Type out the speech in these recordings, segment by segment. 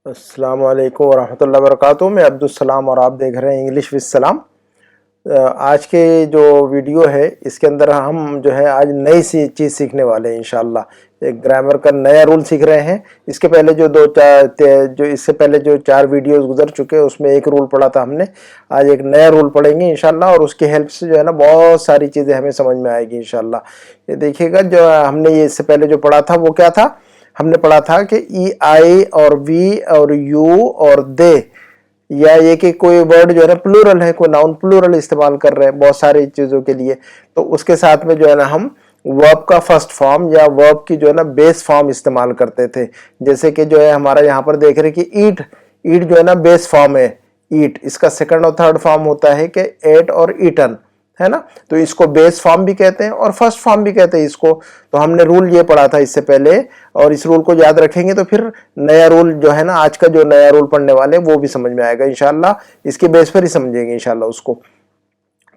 अस्सलाम वालेकुम वरहमतुल्लाहि वबरकातुहू। मैं अब्दुल सलाम और आप देख रहे हैं इंग्लिश विद सलाम। आज के जो वीडियो है इसके अंदर हम जो है आज नई सी चीज़ सीखने वाले हैं इंशाल्लाह। एक ग्रामर का नया रूल सीख रहे हैं। इसके पहले इससे पहले जो 4 वीडियोस गुजर चुके हैं उसमें एक रूल पढ़ा था हमने। आज एक नया रूल पढ़ेंगे इंशाल्लाह और उसकी हेल्प से जो है ना बहुत सारी चीज़ें हमें समझ में आएगी इंशाल्लाह। ये देखिएगा, जो हमने ये इससे पहले जो पढ़ा था वो क्या था। हमने पढ़ा था कि ई, आई और वी और यू और दे, या ये कि कोई वर्ड जो है ना प्लूरल है, कोई नाउन प्लूरल इस्तेमाल कर रहे हैं बहुत सारी चीज़ों के लिए, तो उसके साथ में जो है ना हम वर्ब का फर्स्ट फॉर्म या वर्ब की जो है ना बेस फॉर्म इस्तेमाल करते थे। जैसे कि जो है हमारा यहाँ पर देख रहे कि ईट, ईट जो है ना बेस फॉर्म है ईट। इसका सेकंड और थर्ड फॉर्म होता है कि एट और ईटन, है ना। तो इसको बेस फॉर्म भी कहते हैं और फर्स्ट फॉर्म भी कहते हैं इसको। तो हमने रूल ये पढ़ा था इससे पहले, और इस रूल को याद रखेंगे तो फिर नया रूल जो है ना, आज का जो नया रूल पढ़ने वाले वो भी समझ में आएगा इंशाल्लाह। इसके बेस पर ही समझेंगे इंशाल्लाह उसको।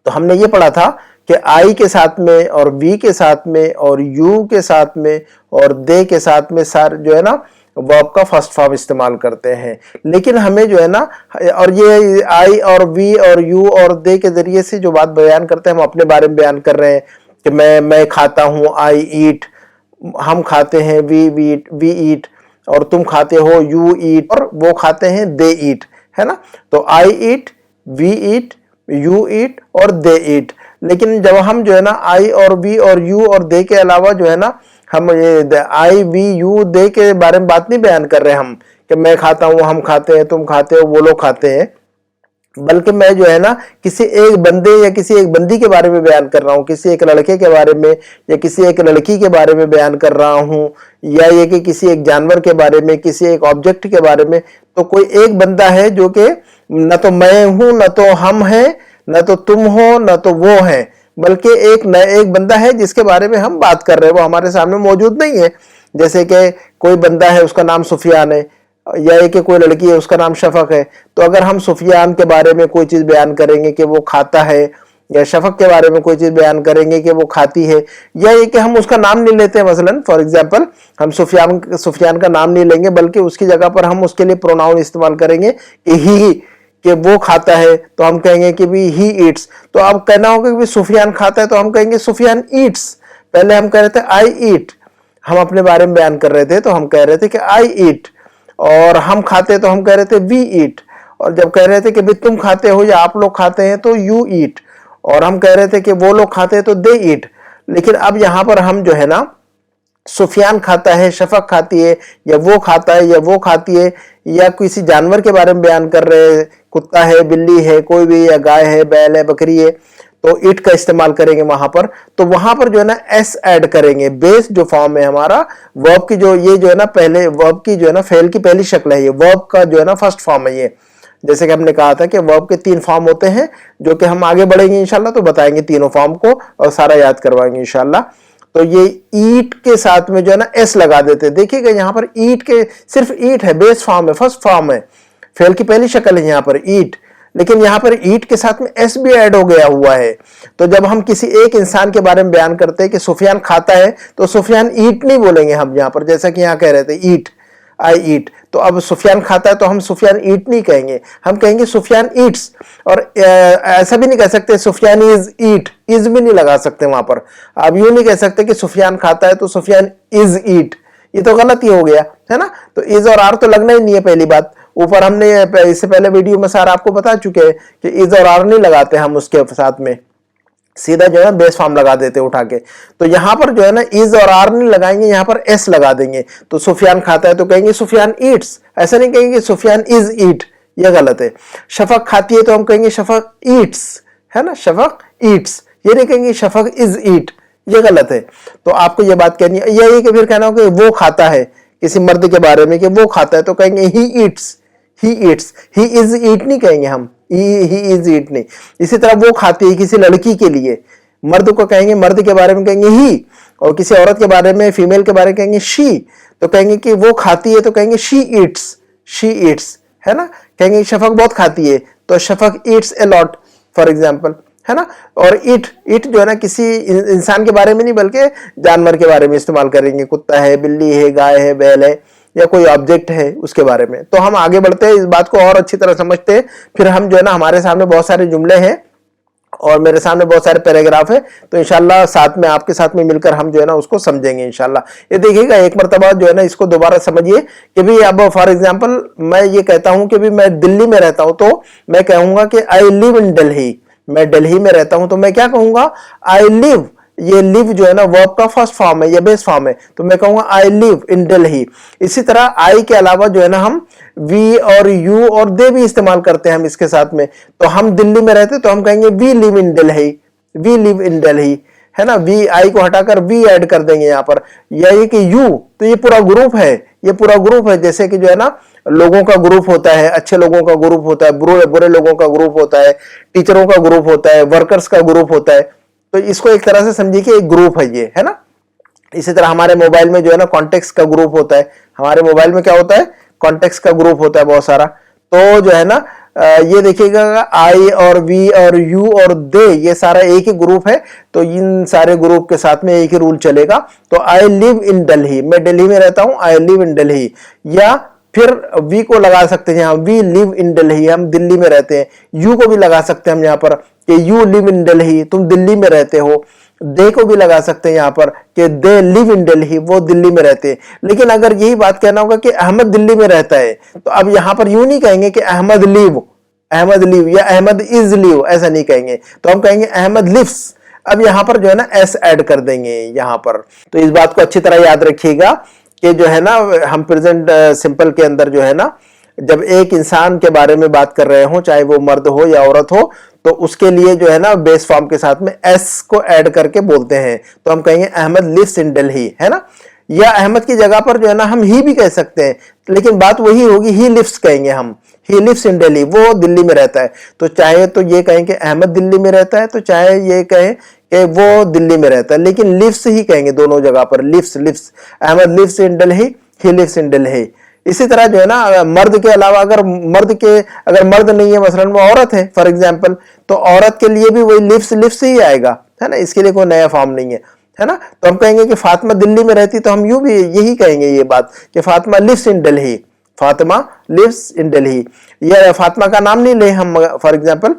तो हमने ये पढ़ा था कि आई के साथ में और वी के साथ में और यू के साथ में और दे के साथ में सार जो है ना वर्ब का फर्स्ट फॉर्म इस्तेमाल करते हैं। लेकिन हमें जो है ना, और ये आई और वी और यू और दे के जरिए से जो बात बयान करते हैं, हम अपने बारे में बयान कर रहे हैं कि मैं खाता हूँ, आई ईट, हम खाते हैं, वी ईट, और तुम खाते हो, यू ईट, और वो खाते हैं, दे ईट, है ना। तो आई ईट, वी ईट, यू ईट और दे ईट। लेकिन जब हम जो है ना आई और वी और यू और दे के अलावा जो है ना, हम ये आई वी यू दे के बारे में बात नहीं बयान कर रहे हम कि मैं खाता हूँ, हम खाते हैं, तुम खाते हो, वो लोग खाते हैं, बल्कि मैं जो है ना किसी एक बंदे या किसी एक बंदी के बारे में बयान कर रहा हूँ, किसी एक लड़के के बारे में या किसी एक लड़की के बारे में बयान कर रहा हूँ, या ये कि किसी एक जानवर के बारे में, किसी एक ऑब्जेक्ट के बारे में। तो कोई एक बंदा है जो कि न तो मैं हूं, न तो हम हैं, न तो तुम हो, न तो वो है, बल्कि एक बंदा है जिसके बारे में हम बात कर रहे हैं, वो हमारे सामने मौजूद नहीं है। जैसे कि कोई बंदा है उसका नाम सुफियान है, या एक कोई लड़की है उसका नाम शफक है। तो अगर हम सुफियान के बारे में कोई चीज बयान करेंगे कि वो खाता है, या शफक के बारे में कोई चीज बयान करेंगे कि वो खाती है, या ये कि हम उसका नाम नहीं लेते, मसलन फॉर एग्जांपल हम सुफियान का नाम नहीं लेंगे, बल्कि उसकी जगह पर हम उसके लिए प्रोनाउन इस्तेमाल करेंगे कि ही, कि वो खाता है तो हम कहेंगे कि भी ही ईट्स। तो अब कहना होगा कि सुफियान खाता है तो हम कहेंगे सुफियान ईट्स। पहले हम कह रहे थे आई ईट, हम अपने बारे में बयान कर रहे थे तो हम कह रहे थे कि आई ईट, और हम खाते तो हम कह रहे थे वी ईट, और जब कह रहे थे कि भाई तुम खाते हो या आप लोग खाते हैं तो यू ईट, और हम कह रहे थे कि वो लोग खाते हैं तो दे ईट। लेकिन अब यहां पर हम जो है ना सुफियान खाता है, शफक खाती है, या वो खाता है या वो खाती है, या किसी जानवर के बारे में बयान कर रहे हैं, कुत्ता है, बिल्ली है, कोई भी, या गाय है, बैल है, बकरी है, तो इट का इस्तेमाल करेंगे वहां पर। तो वहां पर जो है ना एस ऐड करेंगे। बेस जो फॉर्म है हमारा वर्ब की, जो ये जो है ना पहले वर्ब की जो है ना फेल की पहली शक्ल है, ये वर्ब का जो है ना फर्स्ट फॉर्म है ये। जैसे कि हमने कहा था कि वर्ब के 3 फॉर्म होते हैं, जो कि हम आगे बढ़ेंगे इंशाल्लाह तो बताएंगे तीनों फॉर्म को और सारा याद करवाएंगे इंशाल्लाह। तो ये ईट के साथ में जो है ना एस लगा देते हैं। देखिएगा यहाँ पर ईट के सिर्फ ईट है, बेस फॉर्म है, फर्स्ट फॉर्म है, फेल की पहली शक्ल है यहाँ पर ईट। लेकिन यहाँ पर ईट के साथ में एस भी ऐड हो गया हुआ है। तो जब हम किसी एक इंसान के बारे में बयान करते हैं कि सुफियान खाता है तो सुफियान ईट नहीं बोलेंगे हम यहाँ पर, जैसा कि यहाँ कह रहे थे ईट, आई ईट। तो अब सुफियान खाता है तो हम सुफियान ईट नहीं कहेंगे, हम कहेंगे सुफियान ईट्स। और ऐसा भी नहीं कह सकते सुफियान इज ईट, इज भी नहीं लगा सकते वहां पर। आप यूं नहीं कह सकते कि सुफियान खाता है तो सुफियान इज ईट, ये तो गलत ही हो गया, है ना। तो इज और आर तो लगना ही नहीं है पहली बात। ऊपर हमने इससे पहले वीडियो में सारा आपको बता चुके हैं कि इज और आर नहीं लगाते हम उसके साथ में, सीधा जो है बेस फॉर्म लगा देते उठा के। तो यहां पर जो है ना इज और आर नहीं लगाएंगे, यहां पर एस लगा देंगे। तो सुफियान खाता है तो कहेंगे सुफियान ईट्स, ऐसा नहीं कहेंगे सुफियान इज ईट, यह गलत है। शफक खाती है तो हम कहेंगे शफक ईट्स, है ना, शफक ईट्स, ये नहीं कहेंगे शफक इज ईट, ये गलत है। तो आपको ये बात कहनी है। यही कि फिर कहना हो कि वो खाता है, किसी मर्द के बारे में कि वो खाता है तो कहेंगे he eats, he eats, he is eat नहीं कहेंगे हम, ही इज ईट नहीं। इसी तरह वो खाती है किसी लड़की के लिए, मर्द को कहेंगे, मर्द के बारे में कहेंगे ही, और किसी औरत के बारे में, फीमेल के बारे में कहेंगे शी। तो कहेंगे कि वो खाती है तो कहेंगे शी ईट्स, शी ईट्स, है ना। कहेंगे शफक बहुत खाती है तो Shafaq eats a lot, for example, है ना। और इट, इट जो है ना किसी इंसान के बारे में नहीं बल्कि जानवर के बारे में इस्तेमाल करेंगे, कुत्ता है, बिल्ली है, गाय है, बैल है, या कोई ऑब्जेक्ट है उसके बारे में। तो हम आगे बढ़ते हैं, इस बात को और अच्छी तरह समझते हैं, फिर हम जो है ना हमारे सामने बहुत सारे जुमले हैं और मेरे सामने बहुत सारे पैराग्राफ है, तो इंशाल्लाह साथ में आपके साथ में मिलकर हम जो है ना उसको समझेंगे इंशाल्लाह। ये देखिएगा एक मरतबा जो है ना इसको दोबारा समझिए कि भी अब फॉर एग्जांपल मैं ये कहता हूं कि भी मैं दिल्ली में रहता हूं, तो मैं कहूंगा कि आई लिव इन दिल्ली, मैं दिल्ली में रहता हूं, तो मैं क्या कहूंगा, आई लिव, ये लिव जो है ना वर्ब का फर्स्ट फॉर्म है या बेस फॉर्म है, तो मैं कहूंगा आई लिव इन दिल्ली। इसी तरह आई के अलावा जो है ना हम वी और यू और दे भी इस्तेमाल करते हैं हम इसके साथ में। तो हम दिल्ली में रहते तो हम कहेंगे we live in Delhi, we live in Delhi, है ना, वी आई को हटाकर वी ऐड कर देंगे यहां पर। यही कि यू, तो ये पूरा ग्रुप है, ये पूरा ग्रुप है, जैसे कि जो है ना लोगों का ग्रुप होता है, अच्छे लोगों का ग्रुप होता है, बुरे लोगों का ग्रुप होता है, टीचरों का ग्रुप होता है, वर्कर्स का ग्रुप होता है। तो इसको एक तरह से समझिए कि एक ग्रुप है ये, है ना। इसी तरह हमारे मोबाइल में जो है ना कॉन्टेक्स्ट का ग्रुप होता है, हमारे मोबाइल में क्या होता है, कॉन्टेक्स्ट का ग्रुप होता है बहुत सारा। तो जो है ना ये देखिएगा आई और वी और यू और दे ये सारा एक ही ग्रुप है, तो इन सारे ग्रुप के साथ में एक ही रूल चलेगा। तो आई लिव इन दिल्ली, मैं दिल्ली में रहता हूं, आई लिव इन दिल्ली। या फिर वी को लगा सकते हैं यहाँ, वी लिव इन दिल्ली, हम दिल्ली में रहते हैं। यू को भी लगा सकते हैं हम यहाँ पर कि यू लिव इन दिल्ली, तुम दिल्ली में रहते हो। दे को भी लगा सकते हैं यहाँ पर कि दे लिव इन दिल्ली, वो दिल्ली में रहते हैं। लेकिन अगर यही बात कहना होगा कि अहमद दिल्ली में रहता है, तो अब यहाँ पर यूं नहीं कहेंगे कि अहमद लिव, अहमद लिव या अहमद इज लिव, ऐसा नहीं कहेंगे, तो हम कहेंगे अहमद लिव्स। अब यहाँ पर जो है ना एस ऐड कर देंगे यहाँ पर। तो इस बात को अच्छी तरह याद रखिएगा कि जो है ना हम प्रेजेंट सिंपल के अंदर जो है ना जब एक इंसान के बारे में बात कर रहे हो, चाहे वो मर्द हो या औरत हो, तो उसके लिए जो है ना बेस फॉर्म के साथ में एस को ऐड करके बोलते हैं। तो हम कहेंगे अहमद लिव्स इन दिल्ली, है ना। या अहमद की जगह पर जो है ना हम ही भी कह सकते हैं, लेकिन बात वही होगी, ही लिव्स कहेंगे हम, ही लिव्स इन दिल्ली, वो दिल्ली में रहता है। तो चाहे तो ये कहें कि अहमद दिल्ली में रहता है, तो चाहे ये कहें कि वो दिल्ली में रहता है, लेकिन लिव्स ही कहेंगे दोनों जगह पर, lives lives, Ahmad lives in Delhi, he lives in Delhi. इसी तरह जो है ना मर्द के अलावा अगर मर्द नहीं है, मसलन वो औरत है फॉर एग्जांपल, तो औरत के लिए भी वही लिव्स लिव्स ही आएगा, है ना, इसके लिए कोई नया फॉर्म नहीं है ना। तो हम कहेंगे कि फातिमा दिल्ली में रहती, तो हम यूं भी यही कहेंगे ये बात कि Fatima lives in Delhi, Fatima lives in Delhi. या फातिमा का नाम नहीं ले हम, फॉर एग्जांपल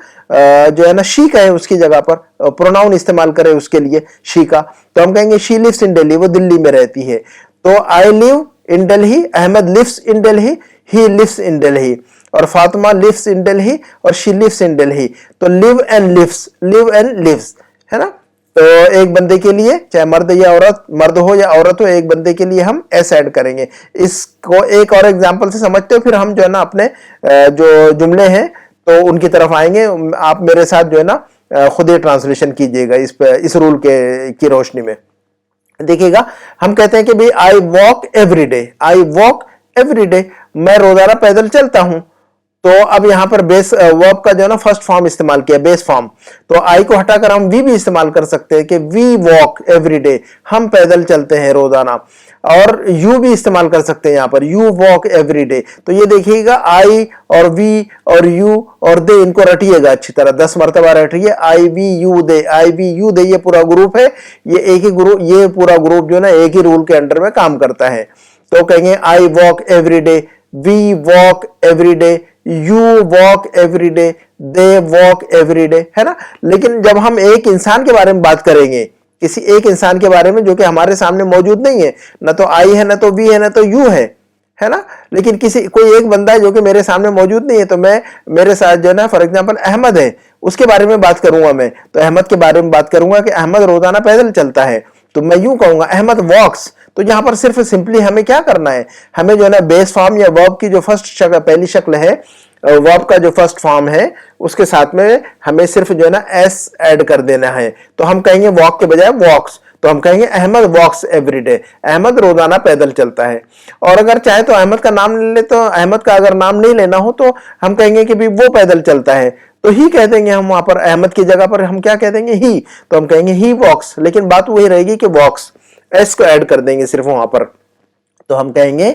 जो है ना शी का है, उसकी जगह पर प्रोनाउन इस्तेमाल करें उसके लिए शी का, तो हम कहेंगे शी लिव्स इन दिल्ली, वो दिल्ली में रहती है। तो I live in Delhi, Ahmad lives in Delhi, he lives in Delhi, और फातिमा लिव्स इन दिल्ली और शी लिव्स इन दिल्ली। तो live and lives, live and lives, है ना। तो एक बंदे के लिए चाहे मर्द या औरत, मर्द हो या औरत हो, एक बंदे के लिए हम एस ऐड करेंगे। इसको एक और एग्जांपल से समझते हो, फिर हम जो है ना अपने जो जुमले हैं तो उनकी तरफ आएंगे। आप मेरे साथ जो है ना खुद ही ट्रांसलेशन कीजिएगा इस रूल की रोशनी में। देखिएगा हम कहते हैं कि भाई आई वॉक एवरी डे, आई वॉक एवरी डे, मैं रोजाना पैदल चलता हूं। तो अब यहां पर बेस वर्ब का जो है ना फर्स्ट फॉर्म इस्तेमाल किया, बेस फॉर्म। तो आई को हटाकर हम वी भी इस्तेमाल कर सकते हैं कि वी वॉक एवरी डे, हम पैदल चलते हैं रोजाना। और यू भी इस्तेमाल कर सकते हैं यहां पर, यू वॉक एवरी डे। तो ये देखिएगा आई और वी और यू और दे, इनको रटिएगा अच्छी तरह, 10 मरतबा रटिए, I we you they, I we you they, ये पूरा ग्रुप है, ये एक ही ग्रुप, ये पूरा ग्रुप जो है ना एक ही रूल के अंडर में काम करता है। तो कहेंगे I walk every day, we walk every day, you walk every day, they walk every day, है ना। लेकिन जब हम एक इंसान के बारे में बात करेंगे, किसी एक इंसान के बारे में जो कि हमारे सामने मौजूद नहीं है, ना तो आई है, ना तो वी है, ना तो यू है ना, लेकिन कोई एक बंदा है जो कि मेरे सामने मौजूद नहीं है, तो मैं मेरे साथ जो है ना फॉर एग्जांपल अहमद है, उसके बारे में बात करूंगा मैं, तो अहमद के बारे में बात करूंगा कि अहमद रोजाना पैदल चलता है, तो मैं यूं कहूंगा अहमद वॉक्स। तो यहां पर सिर्फ सिंपली हमें क्या करना है, हमें जो है ना बेस फॉर्म या वर्ब की जो फर्स्ट शक्ल, पहली शक्ल है वर्ब का जो फर्स्ट फॉर्म है, उसके साथ में हमें सिर्फ जो है ना एस ऐड कर देना है। तो हम कहेंगे वॉक के बजाय वॉक्स, तो हम कहेंगे अहमद वॉक्स एवरी डे, अहमद रोजाना पैदल चलता है। और अगर चाहे तो अहमद का नाम ले ले, तो अहमद का अगर नाम नहीं लेना हो तो हम कहेंगे कि भी वो पैदल चलता है, तो ही कह देंगे हम वहां पर, अहमद की जगह पर हम क्या कह देंगे, ही, तो हम कहेंगे ही वॉक्स, लेकिन बात वही रहेगी कि वॉक्स, एस को ऐड कर देंगे सिर्फ वहां पर, तो हम कहेंगे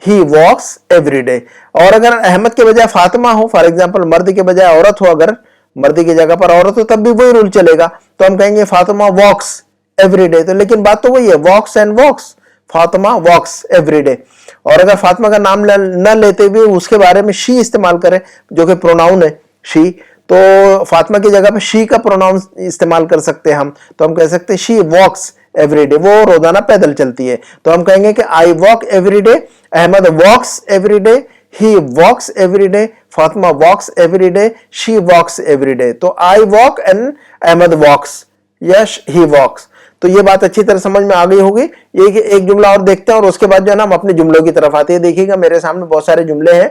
ही वॉक्स एवरी डे। और अगर अहमद के बजाय फातिमा हो, फॉर एग्जांपल मर्द के बजाय औरत हो, अगर मर्द की जगह पर औरत हो, तब भी वही रूल चलेगा, तो हम कहेंगे फातिमा वॉक्स एवरी डे। तो लेकिन बात तो वही है, walks and walks, Fatima walks every day. और अगर फातिमा का नाम न लेते हुए उसके बारे में शी इस्तेमाल करें, जो कि प्रोनाउन है शी, तो फातिमा की जगह पे शी का प्रोनाउन इस्तेमाल कर सकते हैं हम। तो हम कह सकते हैं शी वॉक्स एवरीडे, वो रोजाना पैदल चलती है। तो हम कहेंगे कि I walk everyday, Ahmad walks everyday, he walks everyday, Fatima walks everyday, she walks everyday. तो I walk and Ahmad walks, yes he walks. तो ये बात अच्छी तरह समझ में आ गई होगी। ये एक जुमला और देखते हैं और उसके बाद जो है ना हम अपने जुमलों की तरफ आते हैं। देखिएगा मेरे सामने बहुत सारे जुमले हैं,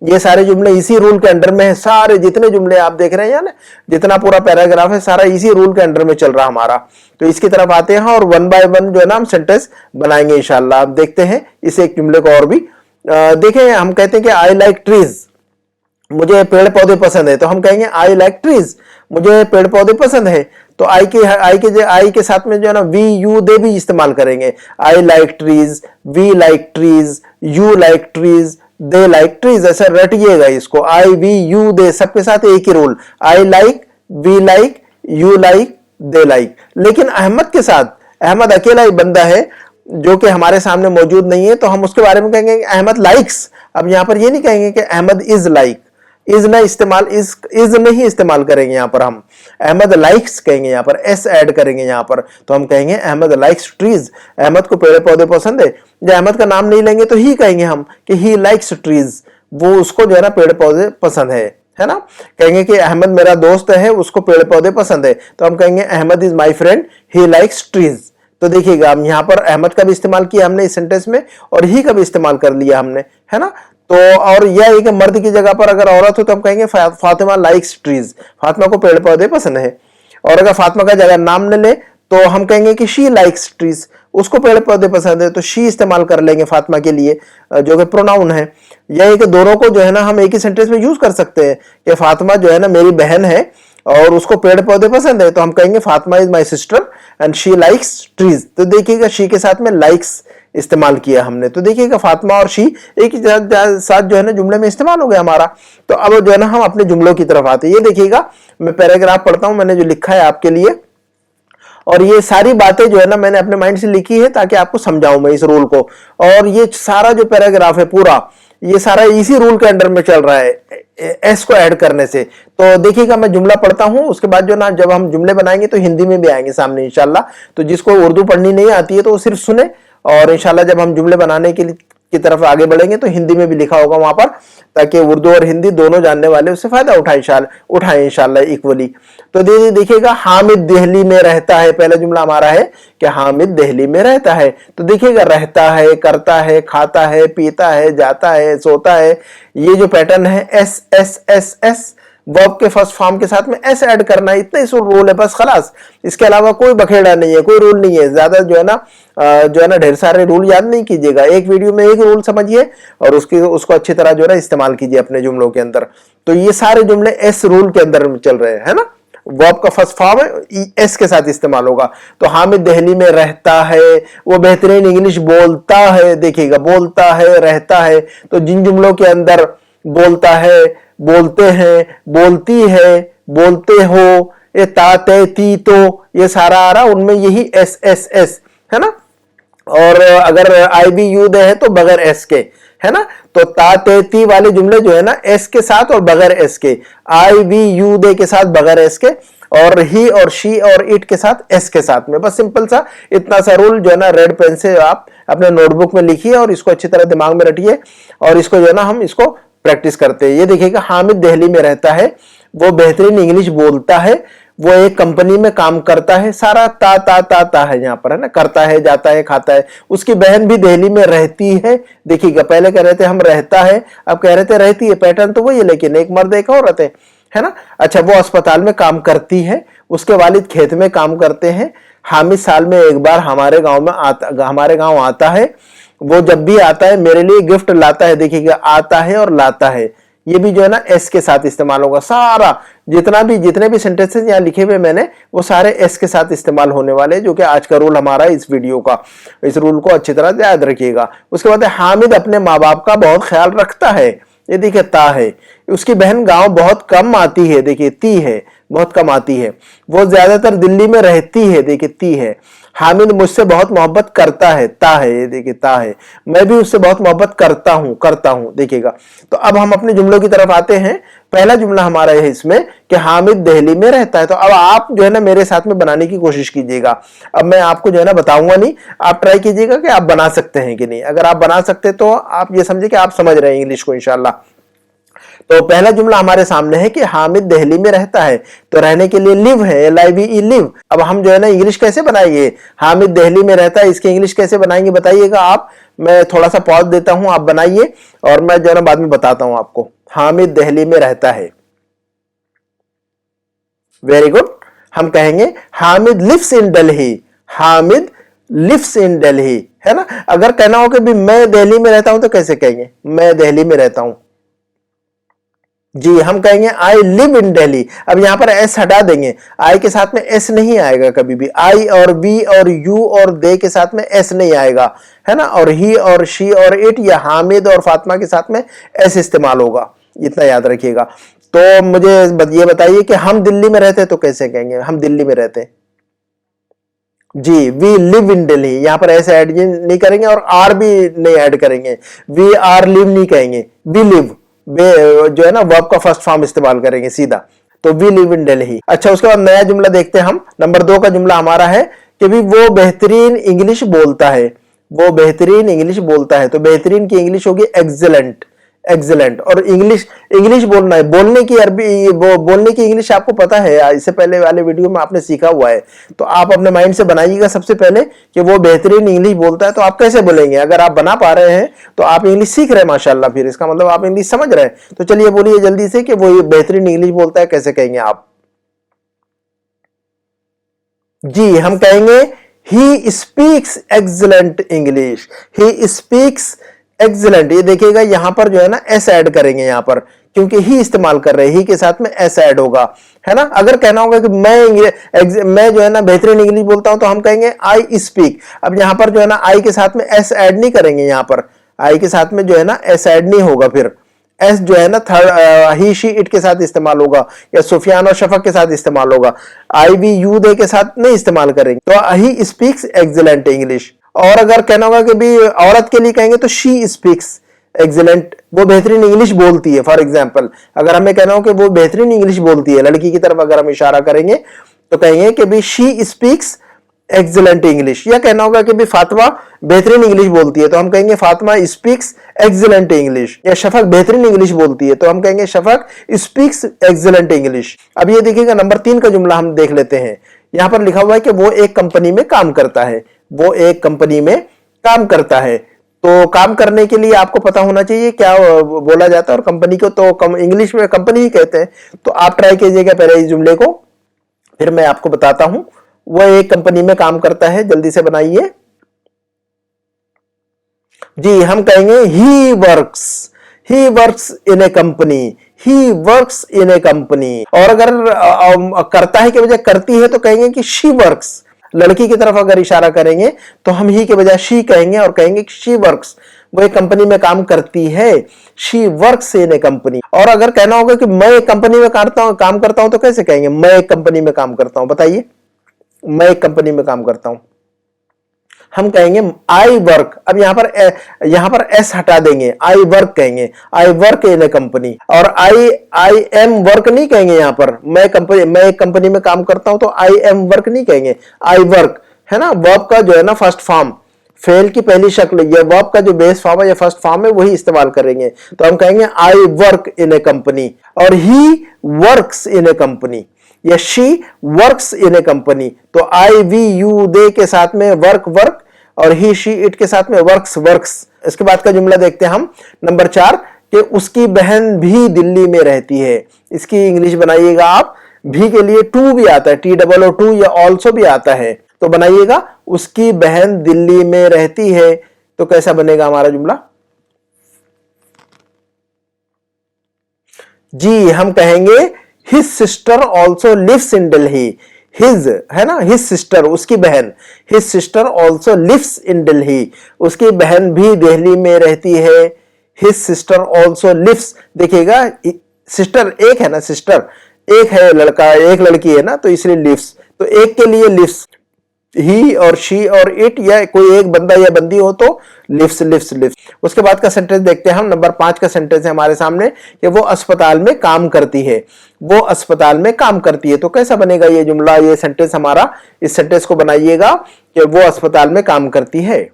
ये सारे जुमले इसी रूल के अंडर में है। सारे जितने जुमले आप देख रहे हैं ना, जितना पूरा पैराग्राफ है सारा इसी रूल के अंडर में चल रहा हमारा। तो इसकी तरफ आते हैं और वन बाय वन जो है ना हम सेंटेंस बनाएंगे इंशाल्लाह। आप देखते हैं इस एक जुमले को और भी देखें। हम कहते हैं कि आई लाइक ट्रीज, मुझे पेड़ पौधे पसंद है। तो हम कहेंगे आई लाइक ट्रीज, मुझे पेड़ पौधे पसंद है। तो आई के साथ में जो है ना वी यू दे भी इस्तेमाल करेंगे। I like trees, we like trees, you like trees, they like trees, ऐसा रटिएगा इसको। आई वी यू दे सबके साथ एक ही rule, I like, we like, you like, they like. लेकिन अहमद के साथ, अहमद अकेला ही बंदा है जो कि हमारे सामने मौजूद नहीं है, तो हम उसके बारे में कहेंगे अहमद लाइक्स। अब यहां पर ये नहीं कहेंगे कि अहमद इज लाइक, इज ना इस्तेमाल, इज नहीं इस्तेमाल करेंगे यहां पर। हम अहमद लाइक्स कहेंगे, यहां पर एस ऐड करेंगे यहां पर। तो हम कहेंगे अहमद लाइक्स ट्रीज, अहमद को पेड़ पौधे पसंद है। जब अहमद का नाम नहीं लेंगे तो ही कहेंगे हम कि ही लाइक्स ट्रीज, वो उसको जो है ना पेड़ पौधे पसंद है ना। कहेंगे कि अहमद मेरा दोस्त है, उसको पेड़ पौधे पसंद है। तो हम कहेंगे Ahmad is my friend, he likes trees. तो देखिएगा हम यहाँ पर अहमद का भी इस्तेमाल किया हमने इस सेंटेंस में, और ही का भी इस्तेमाल कर लिया हमने, है ना। तो और यह एक मर्द की जगह पर अगर औरत हो तो हम कहेंगे फातिमा लाइक्स ट्रीज, फातिमा को पेड़ पौधे पसंद है। और अगर फातिमा का जगह नाम न ले तो हम कहेंगे कि शी लाइक्स ट्रीज, उसको पेड़ पौधे पसंद है। तो शी इस्तेमाल कर लेंगे फातिमा के लिए, जो कि प्रोनाउन है। यह है कि दोनों को जो है ना हम एक ही सेंटेंस में यूज कर सकते हैं कि फातिमा जो है ना मेरी बहन है और उसको पेड़ पौधे पसंद है। तो हम कहेंगे Fatima is my sister and she likes trees. तो देखिएगा शी के साथ में लाइक्स इस्तेमाल किया हमने। तो देखिएगा फातिमा और शी एक ही साथ जो है ना जुमले में इस्तेमाल हो गया हमारा। तो अब जो है ना हम अपने जुमलों की तरफ आते हैं। ये देखिएगा मैं पैराग्राफ पढ़ता हूं, मैंने जो लिखा है आपके लिए, और ये सारी बातें जो है ना मैंने अपने माइंड से लिखी है ताकि आपको समझाऊं मैं इस रूल को। और ये सारा जो पैराग्राफ है पूरा, ये सारा इसी रूल के अंडर में चल रहा है, एस को ऐड करने से। तो देखिएगा मैं जुमला पढ़ता हूं, उसके बाद जो ना जब हम जुमले बनाएंगे तो हिंदी में भी आएंगे सामने इंशाल्लाह। तो जिसको उर्दू पढ़नी नहीं आती है तो वो सिर्फ सुने, और इंशाल्लाह जब हम जुमले बनाने की तरफ आगे बढ़ेंगे तो हिंदी में भी लिखा होगा वहां पर, ताकि उर्दू और हिंदी दोनों जानने वाले उससे फायदा उठाएं इंशाल्लाह इक्वली। तो देखिएगा हामिद दिल्ली में रहता है, पहला जुमला हमारा है कि हामिद दिल्ली में रहता है। तो देखिएगा रहता है, करता है, खाता है, पीता है, जाता है, सोता है, ये जो पैटर्न है S S S S, verb के फर्स्ट फॉर्म के साथ में एस ऐड करना है, इतना ही रूल है बस, खलास। इसके अलावा कोई बखेड़ा नहीं है, कोई रूल नहीं है। ज्यादा जो है ना ढेर सारे रूल याद नहीं कीजिएगा, एक वीडियो में एक रूल समझिए और उसको अच्छी तरह जो है ना इस्तेमाल कीजिए अपने जुमलों के अंदर। तो ये सारे जुमले एस रूल के अंदर चल रहे हैं, है ना। वर्ब का फर्स्ट फॉर्म है, एस के साथ इस्तेमाल होगा। तो हामिद दिल्ली में रहता है, वो बेहतरीन इंग्लिश बोलता है। देखिएगा बोलता है, रहता है, तो जिन जुमलों के अंदर बोलता है, बोलते हैं, बोलती है, बोलते हो, ये ता ते ती तो ये सारा आ रहा, उनमें यही एस एस एस है ना। और अगर आई बी यू दे है तो बगैर एस के, है ना। तो ता ते ती वाले जुमले जो है ना एस के साथ और बगैर एस के, आई बी यू दे के साथ बगैर एस के, और ही और शी और इट के साथ एस के साथ में। बस सिंपल सा इतना सा रूल जो है ना रेड पेन से आप अपने नोटबुक में लिखिए और इसको अच्छी तरह दिमाग में रखिए, और इसको जो है ना हम इसको प्रैक्टिस करते हैं। ये देखिएगा हामिद दिल्ली में रहता है, वो बेहतरीन इंग्लिश बोलता है, वो एक कंपनी में काम करता है, सारा ता ता ता ता है यहाँ पर, है ना। करता है, जाता है, खाता है। उसकी बहन भी दिल्ली में रहती है। देखिएगा पहले कह रहे थे हम रहता है, अब कह रहे थे रहती है, पैटर्न तो वही है, लेकिन एक मर्द एक औरत है ना। अच्छा, वो अस्पताल में काम करती है, उसके वालिद खेत में काम करते हैं। हामिद साल में एक बार हमारे गांव आता है, वो जब भी आता है मेरे लिए गिफ्ट लाता है। देखिएगा आता है और लाता है, ये भी जो है ना एस के साथ इस्तेमाल होगा। सारा जितने भी सेंटेंसेस यहाँ लिखे हुए मैंने, वो सारे एस के साथ इस्तेमाल होने वाले, जो कि आज का रूल हमारा है इस वीडियो का। इस रूल को अच्छी तरह याद रखिएगा। उसके बाद हामिद अपने माँ बाप का बहुत ख्याल रखता है। ये देखिए ता है। उसकी बहन गांव बहुत कम आती है। देखिए ती है, बहुत कम आती है। वो ज्यादातर दिल्ली में रहती है। देखिए ती है। हामिद मुझसे बहुत मोहब्बत करता है, ता है, ये देखिए ता है। मैं भी उससे बहुत मोहब्बत करता हूं देखिएगा। तो अब हम अपने जुमलों की तरफ आते हैं। पहला जुमला हमारा है इसमें कि हामिद दिल्ली में रहता है। तो अब आप जो है ना मेरे साथ में बनाने की कोशिश कीजिएगा। अब मैं आपको जो है ना बताऊंगा नहीं, आप ट्राई कीजिएगा कि आप बना सकते हैं कि नहीं। अगर आप बना सकते तो आप ये समझे कि आप समझ रहे हैं इंग्लिश को इंशाल्लाह। तो पहला जुमला हमारे सामने है कि हामिद दिल्ली में रहता है। तो रहने के लिए लिव है, LIVE लिव। अब हम जो है ना इंग्लिश कैसे बनाएंगे, हामिद दिल्ली में रहता है, इसके इंग्लिश कैसे बनाएंगे बताइएगा आप। मैं थोड़ा सा पॉज देता हूं, आप बनाइए और मैं जो है ना बाद में बताता हूं आपको। हामिद दिल्ली में रहता है, वेरी गुड। हम कहेंगे Hamid lives in Delhi, Hamid lives in Delhi, है ना। अगर कहना हो कि भी मैं दिल्ली में रहता हूं तो कैसे कहेंगे, मैं दिल्ली में रहता हूं। जी, हम कहेंगे आई लिव इन दिल्ली। अब यहां पर एस हटा देंगे, आई के साथ में एस नहीं आएगा कभी भी। आई और वी और यू और दे के साथ में एस नहीं आएगा, है ना। और ही और शी और इट या हामिद और फातिमा के साथ में एस इस्तेमाल होगा, इतना याद रखिएगा। तो मुझे ये बताइए कि हम दिल्ली में रहते तो कैसे कहेंगे, हम दिल्ली में रहते। जी, वी लिव इन दिल्ली, यहां पर ऐसे ऐड नहीं करेंगे और आर भी नहीं ऐड करेंगे। वी आर लिव नहीं कहेंगे, वी लिव जो है ना वर्ब का फर्स्ट फॉर्म इस्तेमाल करेंगे सीधा। तो वी लिव इन दिल्ली। अच्छा, उसके बाद नया जुमला देखते हैं हम। नंबर 2 का जुमला हमारा है कि भी वो बेहतरीन इंग्लिश बोलता है, वो बेहतरीन इंग्लिश बोलता है। तो बेहतरीन की इंग्लिश होगी एक्सीलेंट, एक्सीलेंट। और इंग्लिश इंग्लिश बोलना है, बोलने की अरबी, वो बोलने की इंग्लिश आपको पता है, इससे पहले वाले वीडियो में आपने सीखा हुआ है। तो आप अपने माइंड से बनाइएगा सबसे पहले कि वो बेहतरीन इंग्लिश बोलता है। तो आप कैसे बोलेंगे, अगर आप बना पा रहे हैं तो आप इंग्लिश सीख रहे हैं माशाल्लाह, फिर इसका मतलब आप इंग्लिश समझ रहे हैं। तो चलिए बोलिए जल्दी से कि वो बेहतरीन इंग्लिश बोलता है, कैसे कहेंगे आप। जी, हम कहेंगे he speaks excellent English, he speaks excellent. ये देखिएगा यहां पर जो है ना एस ऐड करेंगे यहां पर, क्योंकि ही इस्तेमाल कर रहे हैं, ही के साथ में एस ऐड होगा, है ना। अगर कहना होगा कि मैं जो है ना बेहतरीन इंग्लिश बोलता हूं तो हम कहेंगे आई स्पीक। अब यहां पर जो है ना आई के साथ में एस ऐड नहीं करेंगे, यहां पर आई के साथ में जो है ना एस ऐड नहीं होगा, फिर एस जो है ना थर्ड ही शी इट के साथ इस्तेमाल होगा या सुफियान और शफक के साथ इस्तेमाल होगा। आई वी यू दे के साथ नहीं इस्तेमाल करेंगे। तो ही स्पीक्स एक्सीलेंट इंग्लिश। और अगर कहना होगा कि भी औरत के लिए कहेंगे तो शी स्पीक्स एक्सीलेंट, वो बेहतरीन इंग्लिश बोलती है। फॉर एग्जाम्पल अगर हमें कहना हो कि वो बेहतरीन इंग्लिश बोलती है, लड़की की तरफ अगर हम इशारा करेंगे तो कहेंगे कि भी शी स्पीक्स एक्सीलेंट इंग्लिश। या कहना होगा कि भी फातिमा बेहतरीन इंग्लिश बोलती है तो हम कहेंगे फातिमा स्पीक्स एक्सीलेंट इंग्लिश। या शफक बेहतरीन इंग्लिश बोलती है तो हम कहेंगे शफक स्पीक्स एक्सीलेंट इंग्लिश। अब ये देखिएगा नंबर 3 का जुमला हम देख लेते हैं। यहां पर लिखा हुआ है कि वो एक कंपनी में काम करता है, वो एक कंपनी में काम करता है। तो काम करने के लिए आपको पता होना चाहिए क्या बोला जाता है, और कंपनी को तो इंग्लिश में कंपनी ही कहते हैं। तो आप ट्राई कीजिएगा पहले इस जुमले को, फिर मैं आपको बताता हूं। वो एक कंपनी में काम करता है, जल्दी से बनाइए। जी, हम कहेंगे ही works in a company, he works in a company. और अगर करता है के बजाय करती है तो कहेंगे कि शी वर्क्स। लड़की की तरफ अगर इशारा करेंगे तो हम ही के बजाय शी कहेंगे और कहेंगे कि शी वर्क्स, वो एक कंपनी में काम करती है, she works in a company. और अगर कहना होगा कि मैं एक कंपनी में काम करता हूं तो कैसे कहेंगे, मैं एक कंपनी में काम करता हूं, बताइए। मैं एक कंपनी में काम करता हूं, हम कहेंगे आई वर्क। अब यहां पर एस हटा देंगे, आई वर्क कहेंगे, I work in a company. और आई एम वर्क नहीं कहेंगे, यहां पर मैं एक कंपनी में काम करता हूं तो आई एम वर्क नहीं कहेंगे, आई वर्क, है ना। वर्ब का जो है ना फर्स्ट फॉर्म, फेल की पहली शक्ल, या वर्ब का जो बेस फॉर्म है या फर्स्ट फॉर्म है वही इस्तेमाल करेंगे। तो हम कहेंगे I work in a company, और he works in a company, या she works in a company. तो आई वी यू दे के साथ में वर्क और ही शी इट के साथ में वर्क्स। इसके बाद का जुमला देखते हैं हम, नंबर 4, कि उसकी बहन भी दिल्ली में रहती है। इसकी इंग्लिश बनाइएगा आप। भी के लिए टू भी आता है, TOO या ऑल्सो भी आता है। तो बनाइएगा उसकी बहन दिल्ली में रहती है। तो कैसा बनेगा हमारा जुमला। जी, हम कहेंगे his sister also lives in Delhi. His है ना, हिज सिस्टर उसकी बहन, his sister also lives in Delhi, उसकी बहन भी दिल्ली में रहती है। हिज सिस्टर ऑल्सो लिव्स, देखिएगा सिस्टर एक है ना, सिस्टर एक है, लड़का एक लड़की है ना, तो इसलिए लिव्स, तो एक के लिए लिव्स। ही और शी और इट, या कोई एक बंदा या बंदी हो तो लिव्स लिव्स लिव्स। उसके बाद का सेंटेंस देखते हैं हम। नंबर 5 का सेंटेंस है हमारे सामने कि वो अस्पताल में काम करती है। वो अस्पताल में काम करती है, तो कैसा बनेगा ये जुमला, ये सेंटेंस हमारा? इस सेंटेंस को बनाइएगा कि वो अस्पताल में काम करती है।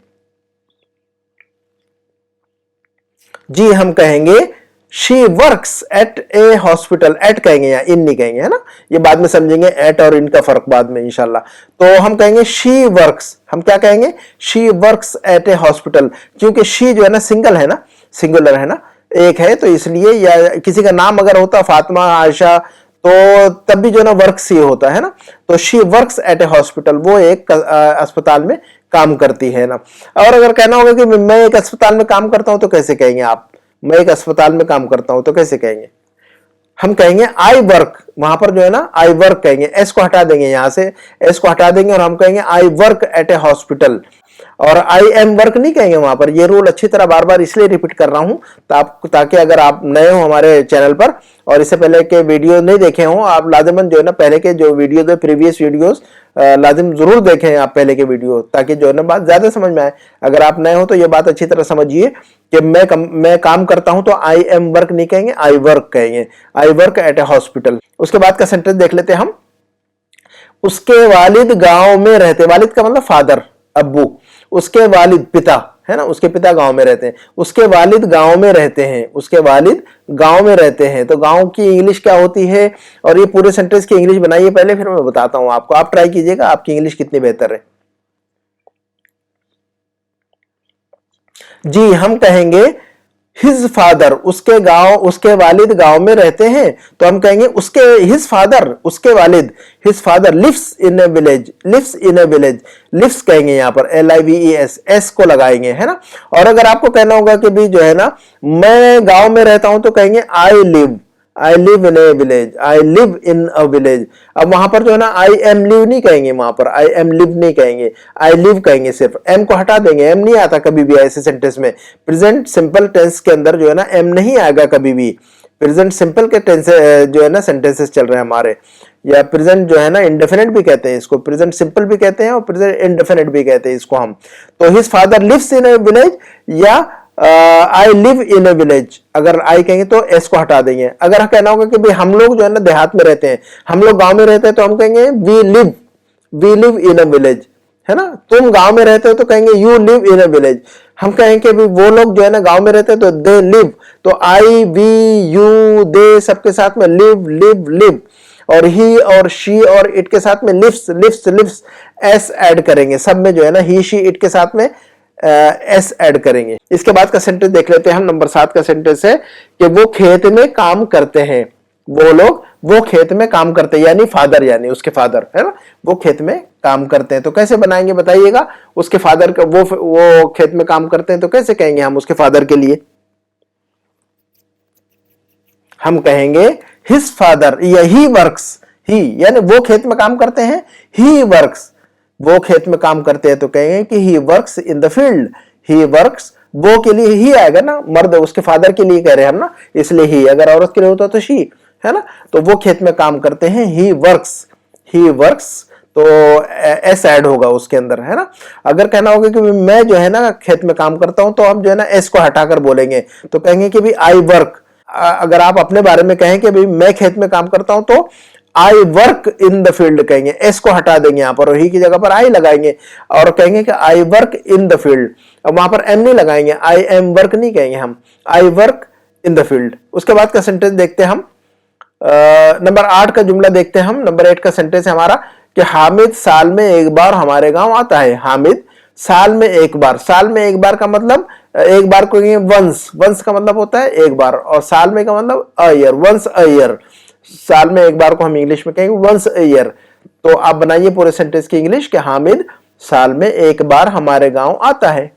जी हम कहेंगे she works at a hospital. At कहेंगे, या इन नहीं कहेंगे, है ना, ये बाद में समझेंगे एट और इन का फर्क बाद में इंशाल्लाह। तो हम कहेंगे शी वर्क्स, हम क्या कहेंगे? She works at a hospital, क्योंकि शी जो है ना सिंगल है ना, सिंगुलर है ना, एक है, तो इसलिए, या किसी का नाम अगर होता फातिमा, आयशा, तो तब भी जो है ना वर्क्स ही होता है ना। तो she works at a hospital, वो एक अस्पताल में काम करती है ना। और अगर कहना होगा कि मैं एक अस्पताल में काम करता हूं, तो कैसे कहेंगे आप? मैं एक अस्पताल में काम करता हूं तो कैसे कहेंगे? हम कहेंगे आई वर्क। वहां पर जो है ना आई वर्क कहेंगे, एस को हटा देंगे, यहां से एस को हटा देंगे और हम कहेंगे I work at a hospital. और आई एम वर्क नहीं कहेंगे वहां पर। ये रूल अच्छी तरह बार बार इसलिए रिपीट कर रहा हूं ताकि अगर आप नए हो हमारे चैनल पर और इससे पहले के वीडियो नहीं देखे हो, आप लाजिमन जो है ना पहले के जो वीडियो है, प्रीवियस वीडियोस लाजिम जरूर देखें आप पहले के वीडियो, ताकि जो है ना बात ज्यादा समझ में आए। अगर आप नए हो तो ये बात अच्छी तरह समझिए कि मैं काम करता हूं तो आई एम वर्क नहीं कहेंगे, आई वर्क कहेंगे, I work at a hospital. उसके बाद का सेंटेंस देख लेते हैं हम। उसके वालिद गांव में रहते। वालिद का मतलब फादर, अब्बू। उसके वालिद पिता, है ना, उसके पिता गांव में रहते हैं। उसके वालिद गांव में रहते हैं। उसके वालिद गांव में रहते हैं। तो गांव की इंग्लिश क्या होती है, और ये पूरे सेंटेंस की इंग्लिश बनाइए पहले, फिर मैं बताता हूं आपको। आप ट्राई कीजिएगा आपकी इंग्लिश कितनी बेहतर है। जी हम कहेंगे हिज फादर, उसके वालिद गांव में रहते हैं, तो हम कहेंगे उसके हिज फादर, उसके वालिद, his father lives in a village. Lives in a village, lives कहेंगे यहां पर LIVES, एस को लगाएंगे, है ना। और अगर आपको कहना होगा कि भी जो है ना मैं गांव में रहता हूं, तो कहेंगे आई live in a village, I live in a village. अब वहां पर जो है ना आई एम लिव नहीं कहेंगे, वहां पर आई एम लिव नहीं कहेंगे, आई लिव कहेंगे। सिर्फ एम को हटा देंगे, एम नहीं आता कभी भी ऐसे सेंटेंस में। प्रेजेंट सिंपल टेंस के अंदर जो है ना एम नहीं आएगा कभी भी। प्रेजेंट सिंपल के टेंस जो है ना सेंटेंसेस चल रहे हैं हमारे, या प्रेजेंट जो है ना इंडेफिनिट भी कहते हैं इसको, प्रेजेंट सिंपल भी कहते हैं और प्रेजेंट इंडेफिनिट भी कहते हैं इसको हम। तो his father lives in a village, या I live in a village. अगर आई कहेंगे तो एस को हटा देंगे। अगर कहना होगा कि भाई हम लोग जो है ना देहात में रहते हैं, हम लोग गांव में रहते हैं, तो हम कहेंगे we live in a village, है ना। तुम गांव में रहते हो तो कहेंगे you live in a village. हम कहेंगे कि वो लोग जो है ना गांव में रहते हैं तो दे लिव, तो आई वी यू दे सबके साथ में लिव, और ही और शी और इट के साथ में लिव्स एस ऐड करेंगे। सब में जो है ना ही शी इट के साथ में एस ऐड करेंगे। इसके बाद का सेंटेंस देख लेते हैं हम। नंबर 7 का सेंटेंस है कि वो खेत में काम करते हैं। वो लोग वो खेत में काम करते हैं, यानी फादर, यानी उसके फादर, है ना, वो खेत में काम करते हैं। तो कैसे बनाएंगे बताइएगा? उसके फादर का, वो खेत में काम करते हैं तो कैसे कहेंगे हम उसके फादर के लिए? हम कहेंगे हिज फादर, या ही वर्क्स, ही यानी वो खेत में काम करते हैं, ही वर्क्स, वो खेत में काम करते हैं तो कहेंगे कि ही works in the field. He works, वो के लिए ही आएगा ना, मर्द उसके फादर के लिए कह रहे हैं हम ना, इसलिए ही। अगर औरत के लिए होता तो शी, है ना। तो वो खेत में काम करते हैं, ही वर्क्स, तो एस ऐड होगा उसके अंदर, है ना। अगर कहना होगा कि मैं जो है ना खेत में काम करता हूं, तो हम जो है ना एस को हटाकर बोलेंगे, तो कहेंगे कि भी आई वर्क। अगर आप अपने बारे में कहें कि भाई मैं खेत में काम करता हूं, तो I work in the field कहेंगे, एस को हटा देंगे यहां पर, ही की जगह पर आई लगाएंगे और कहेंगे कि I work in the field. अब वहां पर एम नहीं लगाएंगे, आई एम वर्क नहीं कहेंगे हम, I work in the field. उसके बाद का सेंटेंस देखते हैं हम। नंबर 8 का जुमला देखते हैं हम। नंबर 8 का सेंटेंस है हमारा कि हामिद साल में एक बार हमारे गांव आता है। हामिद साल में एक बार। साल में एक बार का मतलब, एक बार को वंस का मतलब होता है एक बार, और साल में का मतलब a year, once a year. साल में एक बार को हम इंग्लिश में कहेंगे वंस अ ईयर। तो आप बनाइए पूरे सेंटेंस की इंग्लिश कि हामिद साल में एक बार हमारे गांव आता है।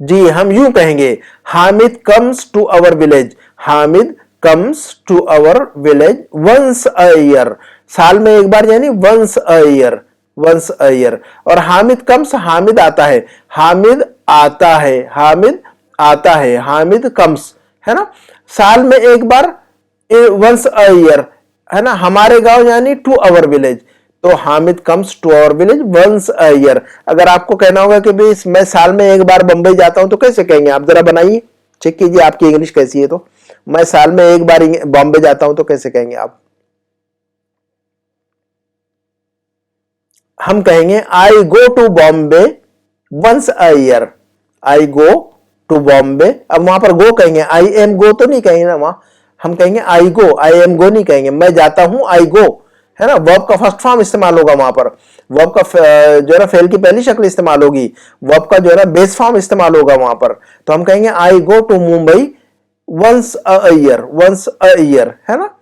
जी हम यूं कहेंगे Hamid comes to our village. Hamid comes to our village once a year. साल में एक बार यानी once a year, once a year. और हामिद कम्स, हामिद आता है, हामिद आता है, हामिद आता है, हामिद कम्स, है ना। साल में एक बार वंस अ ईयर, है ना, हमारे गांव यानी टू आवर विलेज। तो Hamid comes to our village once a year. अगर आपको कहना होगा कि भाई मैं साल में एक बार बंबई जाता हूं तो कैसे कहेंगे आप, जरा बनाइए, चेक कीजिए आपकी इंग्लिश कैसी है। तो मैं साल में एक बार बॉम्बे जाता हूं तो कैसे कहेंगे आप? हम कहेंगे I go to Bombay once a year. I go to Bombay, अब वहां पर गो कहेंगे, आई एम गो तो नहीं कहेंगे ना वहां, हम कहेंगे आई गो, आई एम गो नहीं कहेंगे, मैं जाता हूं आई गो, है ना। वर्ब का फर्स्ट फॉर्म इस्तेमाल होगा वहां पर, वर्ब का जो है ना फेल की पहली शक्ल इस्तेमाल होगी, वर्ब का जो है ना बेस फॉर्म इस्तेमाल होगा वहां पर। तो हम कहेंगे I go to Mumbai once a year, once a year, है ना।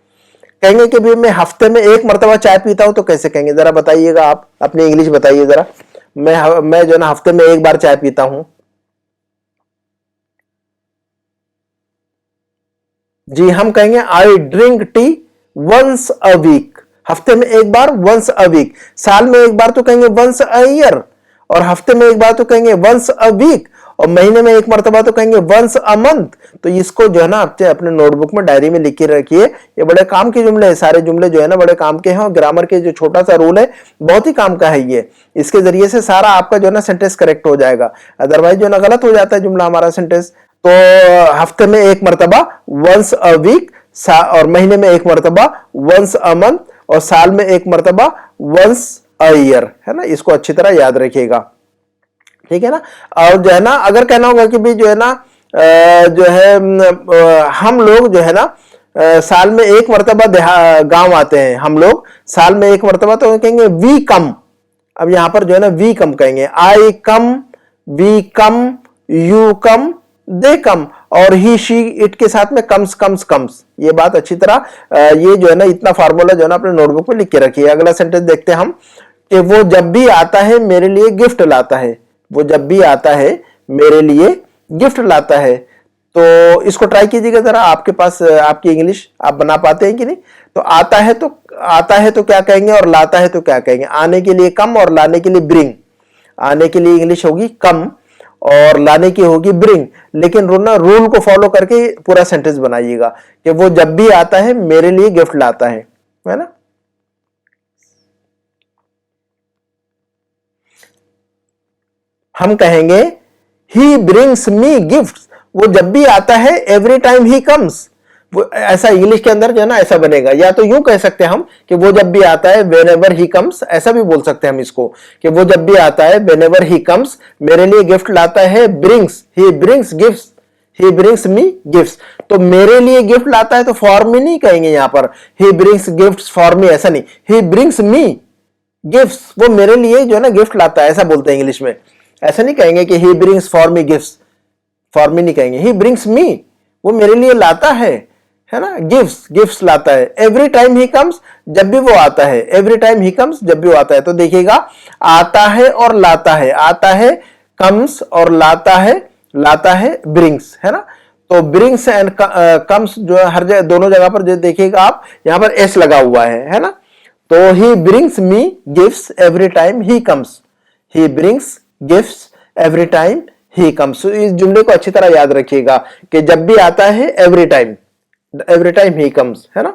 कहेंगे कि भाई मैं हफ्ते में एक मरतबा चाय पीता हूं तो कैसे कहेंगे, जरा बताइएगा आप, अपनी इंग्लिश बताइए जरा। मैं जो है ना हफ्ते में एक बार चाय पीता हूं। जी हम कहेंगे I drink tea once a week. हफ्ते में एक बार, वंस अ वीक। साल में एक बार तो कहेंगे वंस अ ईयर, और हफ्ते में एक बार तो कहेंगे वंस अ वीक, और महीने में एक मरतबा तो कहेंगे वंस अ मंथ। तो इसको जो है ना आप अपने नोटबुक में डायरी में लिख के रखिए। ये बड़े काम के जुमले हैं, सारे जुमले जो है ना बड़े काम के हैं, और ग्रामर के जो छोटा सा रूल है बहुत ही काम का है ये। इसके जरिए से सारा आपका जो है ना सेंटेंस करेक्ट हो जाएगा, अदरवाइज जो है ना गलत हो जाता है जुमला हमारा सेंटेंस। तो हफ्ते में एक मरतबा वंस अ वीक, और महीने में एक मरतबा वंस अ मंथ, और साल में एक मरतबा वंस अ ईयर, है ना। इसको अच्छी तरह याद रखिएगा, ठीक है ना। और जो है ना अगर कहना होगा कि भाई जो है ना जो है हम लोग जो है ना साल में एक मरतबा गांव आते हैं, हम लोग साल में एक मरतबा, तो कहेंगे वी कम। अब यहां पर जो है ना वी कम कहेंगे, आई कम, वी कम, यू कम, दे कम, और ही शी इट के साथ में कम्स कम्स कम्स। ये बात अच्छी तरह ये जो है ना इतना फार्मूला जो है ना अपने नोटबुक में लिख के रखिए। अगला सेंटेंस देखते हैं हम, कि वो जब भी आता है मेरे लिए गिफ्ट लाता है। वो जब भी आता है मेरे लिए गिफ्ट लाता है। तो इसको ट्राई कीजिएगा जरा, आपके पास आपकी इंग्लिश आप बना पाते हैं कि नहीं। तो आता है तो क्या कहेंगे, और लाता है तो क्या कहेंगे। आने के लिए कम और लाने के लिए ब्रिंग। आने के लिए इंग्लिश होगी कम और लाने की होगी ब्रिंग। लेकिन रूल को फॉलो करके पूरा सेंटेंस बनाइएगा कि वो जब भी आता है मेरे लिए गिफ्ट लाता है ना। हम कहेंगे ही ब्रिंग्स मी गिफ्ट। वो जब भी आता है, एवरी टाइम ही कम्स। वो ऐसा इंग्लिश के अंदर जो है ना ऐसा बनेगा। या तो यूं कह सकते हैं हम कि वो जब भी आता है, वेन एवर ही कम्स, ऐसा भी बोल सकते हैं हम इसको कि वो जब भी आता है, वेन एवर ही कम्स, मेरे लिए गिफ्ट लाता है, brings, he brings gift, he brings me gift. तो मेरे लिए गिफ्ट लाता है तो फॉर मी नहीं कहेंगे यहां पर, he brings gift for me, ऐसा नहीं, ही ब्रिंग्स मी गिफ्ट्स। वो मेरे लिए जो है ना गिफ्ट लाता है, ऐसा बोलते हैं इंग्लिश में। ऐसा नहीं कहेंगे कि he brings for me gifts, for me नहीं कहेंगे, ही ब्रिंग्स मी, वो मेरे लिए लाता है ना। गिफ्ट्स, गिफ्ट्स लाता है। एवरी टाइम ही कम्स, जब भी वो आता है, एवरी टाइम ही कम्स, जब भी वो आता है। तो देखिएगा आता है और लाता है, आता है कम्स और लाता है ब्रिंग्स, है ना। तो ब्रिंग्स एंड कम्स जो हर जगह, दोनों जगह पर जो देखिएगा आप, यहां पर एस लगा हुआ है ना। तो he brings me gifts every time he comes, he brings gifts every time he comes. इस जुमले को अच्छी तरह याद रखिएगा कि जब भी आता है एवरी टाइम ही कम्स, है ना।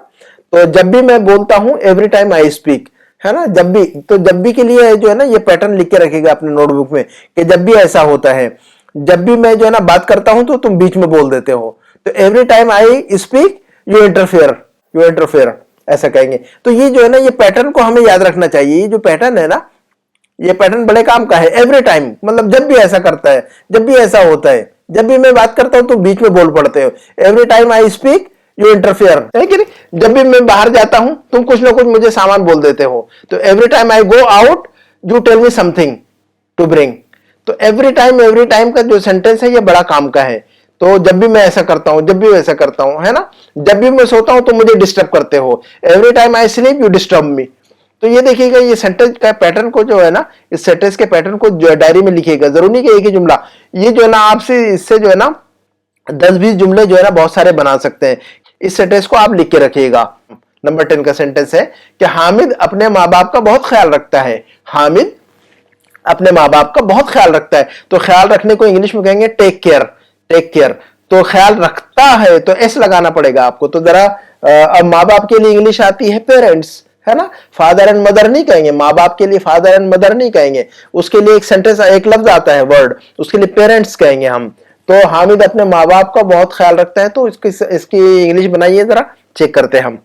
तो जब भी मैं बोलता हूं, एवरी टाइम आई स्पीक, है ना। जब भी, तो जब भी के लिए जो है ना ये पैटर्न लिख के रखिएगा अपने नोटबुक में कि जब भी ऐसा होता है, जब भी मैं जो है ना बात करता हूं तो तुम बीच में बोल देते हो। तो every time I speak you interfere, you interfere, ऐसा कहेंगे। तो ये जो है ना ये पैटर्न को हमें याद रखना चाहिए। ये जो पैटर्न है ना, ये पैटर्न बड़े काम का है। एवरी टाइम मतलब जब भी ऐसा करता है, जब भी ऐसा होता है, जब भी मैं बात करता हूं तो बीच में बोल पड़ते हो। Every time I speak you interfere, है कि नहीं। जब भी मैं बाहर जाता हूं तुम कुछ ना कुछ मुझे सामान बोल देते हो। तो every time I go out you tell me something to bring. तो एवरी टाइम का जो सेंटेंस है ये बड़ा काम का है। तो जब भी मैं ऐसा करता हूं, जब भी वैसा करता हूं, है ना। जब भी मैं सोता हूं तो मुझे डिस्टर्ब करते हो, every time I sleep you disturb me. तो ये देखिएगा, ये सेंटेंस का पैटर्न को जो है ना, इस सेंटेंस के पैटर्न को जो डायरी में लिखिएगा। जरूरी नहीं कि एक ही जुमला, ये जो है ना आपसे इससे जो है ना 10-20 जुमले जो है ना बहुत सारे बना सकते हैं। इस सेंटेंस को आप लिख के रखिएगा। नंबर 10 का सेंटेंस है कि हामिद अपने माँ बाप का बहुत ख्याल रखता है। हामिद अपने माँ बाप का बहुत ख्याल रखता है। तो ख्याल रखने को इंग्लिश में कहेंगे टेक केयर, टेक केयर। तो ख्याल रखता है तो एस लगाना पड़ेगा आपको। तो जरा अब माँ बाप के लिए इंग्लिश आती है पेरेंट्स, है ना, फादर एंड मदर नहीं कहेंगे, माँ बाप के लिए फादर एंड मदर नहीं कहेंगे, उसके लिए एक सेंटेंस, एक लफ्ज आता है, वर्ड, उसके लिए पेरेंट्स कहेंगे हम। तो हामिद अपने माँ बाप का बहुत ख्याल रखता है, तो इसकी इंग्लिश बनाइए जरा, चेक करते हैं हम।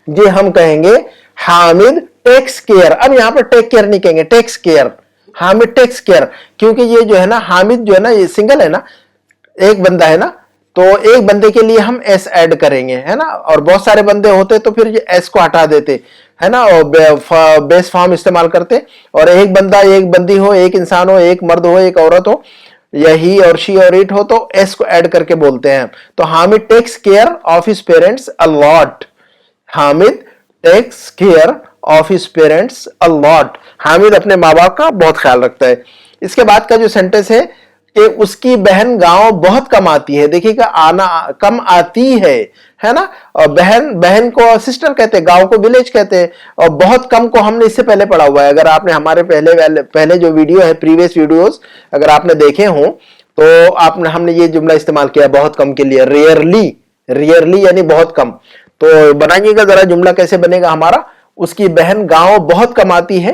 जी हम कहेंगे हामिद टेक्स केयर। अब यहां पर टेक केयर नहीं कहेंगे, takes care, Hamid takes care, क्योंकि ये जो है ना हामिद जो है ना ये सिंगल है ना, एक बंदा है ना, तो एक बंदे के लिए हम एस ऐड करेंगे, है ना, और बहुत सारे बंदे होते तो फिर एस को हटा देते, है ना, और बेस फॉर्म इस्तेमाल करते, और एक बंदा एक बंदी हो, एक इंसान हो, एक मर्द हो, एक औरत हो, या ही और शी और इट हो, तो एस को ऐड करके बोलते हैं। तो Hamid takes care of his parents a lot, Hamid takes care of his parents a lot, Hamid अपने माँ बाप का बहुत ख्याल रखता है। इसके बाद का जो सेंटेंस है कि उसकी बहन गांव बहुत कम आती है, देखिएगा आना, कम आती है ना, और बहन, बहन को सिस्टर कहते हैं, गांव को विलेज कहते हैं, और बहुत कम को हमने इससे पहले पढ़ा हुआ है। अगर आपने हमारे पहले जो वीडियो है, प्रीवियस वीडियोस अगर आपने देखे हो, तो आपने हमने ये जुमला इस्तेमाल किया बहुत कम के लिए, रेयरली, रेयरली यानी बहुत कम। तो बनाइएगा जरा जुमला कैसे बनेगा हमारा, उसकी बहन गांव बहुत कम आती है।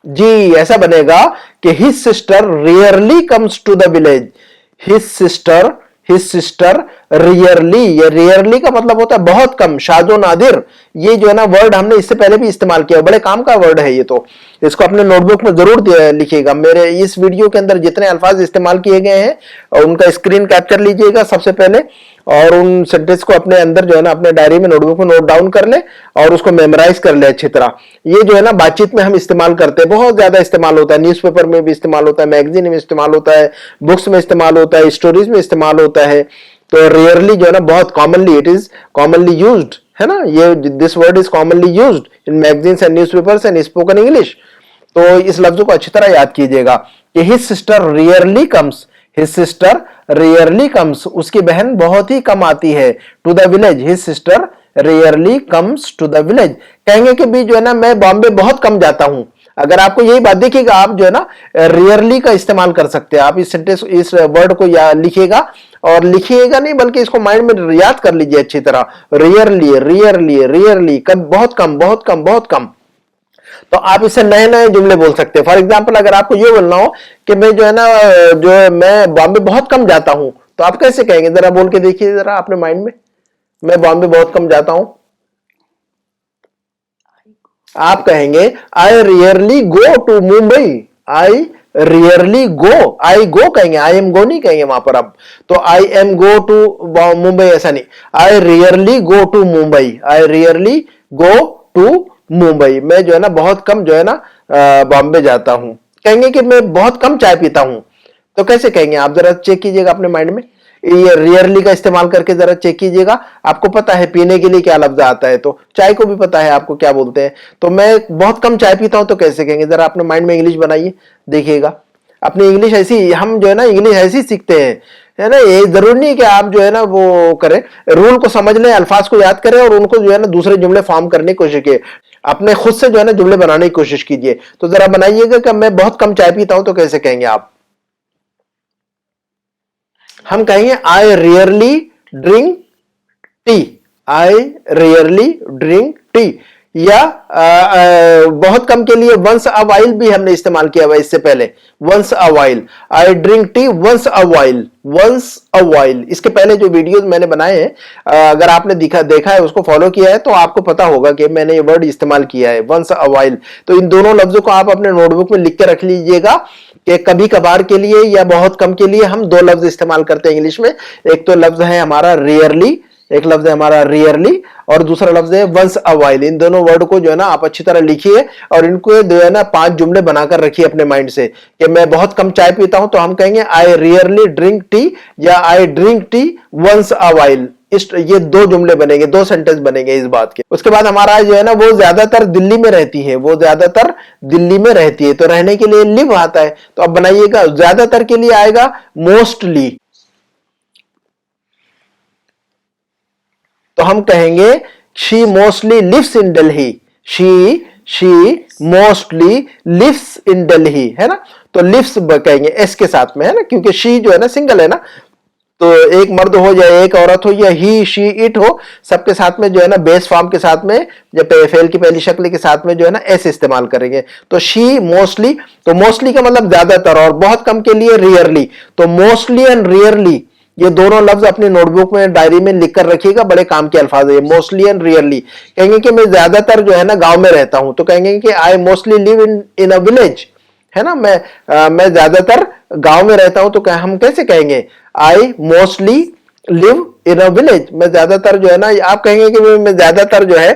जी ऐसा बनेगा कि his sister rarely comes to the village, his sister, his sister rarely, ये रियरली का मतलब होता है बहुत कम, शादो नादिर, ये जो है ना वर्ड हमने इससे पहले भी इस्तेमाल किया, बड़े काम का वर्ड है ये, तो इसको अपने नोटबुक में जरूर लिखिएगा। मेरे इस वीडियो के अंदर जितने अल्फाज इस्तेमाल किए गए हैं उनका स्क्रीन कैप्चर लीजिएगा सबसे पहले, और उन सेंटेंस को अपने अंदर जो है ना अपने डायरी में, नोटबुक में नोट डाउन कर ले और उसको मेमोराइज कर ले अच्छी तरह। ये जो है ना बातचीत में हम इस्तेमाल करते हैं, बहुत ज्यादा इस्तेमाल होता है, न्यूज़पेपर में भी इस्तेमाल होता है, मैगजीन में इस्तेमाल होता है, बुक्स में इस्तेमाल होता है, स्टोरीज में इस्तेमाल होता है। तो रेयरली जो है ना बहुत commonly, it is commonly used, है ना, ये this word is commonly used in magazines and newspapers and spoken English. तो इस लफ्ज को अच्छी तरह याद कीजिएगा कि his sister rarely comes, his sister rarely comes, उसकी बहन बहुत ही कम आती है, to the village, his sister rarely comes to the village. कहेंगे कि भी जो है ना मैं बॉम्बे बहुत कम जाता हूं, अगर आपको यही बात देखिएगा, आप जो है ना रियरली का इस्तेमाल कर सकते हैं, आप इस सेंटेंस, इस वर्ड को लिखिएगा, और लिखिएगा नहीं बल्कि इसको माइंड में याद कर लीजिए अच्छी तरह, रियरली, रियरली, रियरली, कब, बहुत कम, बहुत कम, बहुत कम। तो आप इससे नए नए जुमले बोल सकते हैं। फॉर एग्जाम्पल अगर आपको ये बोलना हो कि मैं जो है ना, जो है मैं बॉम्बे बहुत कम जाता हूं, तो आप कैसे कहेंगे, जरा बोल के देखिए जरा अपने माइंड में, मैं बॉम्बे बहुत कम जाता हूं। आप कहेंगे I rarely go to Mumbai, I rarely go, I go कहेंगे, आई एम गो नहीं कहेंगे वहां पर अब, तो I am go to Mumbai ऐसा नहीं, I rarely go to Mumbai, I rarely go to Mumbai, मैं जो है ना बहुत कम जो है ना बॉम्बे जाता हूं। कहेंगे कि मैं बहुत कम चाय पीता हूं, तो कैसे कहेंगे आप जरा चेक कीजिएगा अपने माइंड में, ये रियरली का इस्तेमाल करके जरा चेक कीजिएगा, आपको पता है पीने के लिए क्या लफ्ज आता है, तो चाय को भी पता है आपको क्या बोलते हैं। तो मैं बहुत कम चाय पीता हूं तो कैसे कहेंगे, जरा अपने माइंड में इंग्लिश बनाइए, देखिएगा अपनी इंग्लिश ऐसी, हम जो है ना इंग्लिश ऐसी सीखते हैं, है ना, ये जरूरी नहीं कि आप जो है ना वो करें, रूल को समझ लें, अल्फाज को याद करें और उनको जो है ना दूसरे जुमले फॉर्म करने की कोशिश कीजिए, अपने खुद से जो है ना जुमले बनाने की कोशिश कीजिए। तो जरा बनाइएगा कि मैं बहुत कम चाय पीता हूं तो कैसे कहेंगे आप, हम कहेंगे I rarely drink T, I rarely drink tea, या बहुत कम के लिए वंस अ वाइल भी हमने इस्तेमाल किया हुआ इससे पहले, once a while, I drink tea once a while, once a while. इसके पहले जो वीडियोस मैंने बनाए हैं, अगर आपने देखा है, उसको फॉलो किया है, तो आपको पता होगा कि मैंने ये वर्ड इस्तेमाल किया है, वंस अ वाइल। तो इन दोनों लफ्जों को आप अपने नोटबुक में लिख के रख लीजिएगा कि कभी कभार के लिए या बहुत कम के लिए हम दो लफ्ज इस्तेमाल करते हैं इंग्लिश में, एक तो लफ्ज है हमारा रेयरली, एक लफ्ज है हमारा रियरली, और दूसरा लफ्ज है वंस अ वाइल। इन दोनों वर्ड को जो है ना आप अच्छी तरह लिखिए और इनको जो है ना 5 जुमले बनाकर रखिए अपने माइंड से कि मैं बहुत कम चाय पीता हूं, तो हम कहेंगे आई रियरली ड्रिंक टी या I drink tea once a while. ये 2 जुमले बनेंगे, 2 सेंटेंस बनेंगे इस बात के। उसके बाद हमारा जो है ना वो ज्यादातर दिल्ली में रहती है, वो ज्यादातर दिल्ली में रहती है, तो रहने के लिए लिव आता है, तो अब बनाइएगा, ज्यादातर के लिए आएगा मोस्टली, तो हम कहेंगे she mostly lives in Delhi, she mostly lives in Delhi, है ना। तो लिव्स कहेंगे एस के साथ में, है ना, क्योंकि शी जो है ना सिंगल है ना, तो एक मर्द हो या एक औरत हो या ही शी इट हो, सबके साथ में जो है ना बेस फॉर्म के साथ में या फेल की पहली शक्ल के साथ में जो है ना एस इस्तेमाल करेंगे। तो शी मोस्टली, तो मोस्टली का मतलब ज्यादातर, और बहुत कम के लिए रियरली। तो मोस्टली एंड रियरली ये दोनों लफ्ज अपनी नोटबुक में डायरी में लिख कर रखिएगा, बड़े काम के अल्फाज है मोस्टली एंड रियरली। कहेंगे कि मैं ज्यादातर जो है ना गांव में रहता हूं, तो कहेंगे कि I mostly live in a village, है ना, मैं ज्यादातर गांव में रहता हूं। तो हम कैसे कहेंगे, I mostly live in a village, मैं ज्यादातर जो है ना, आप कहेंगे कि मैं ज्यादातर जो है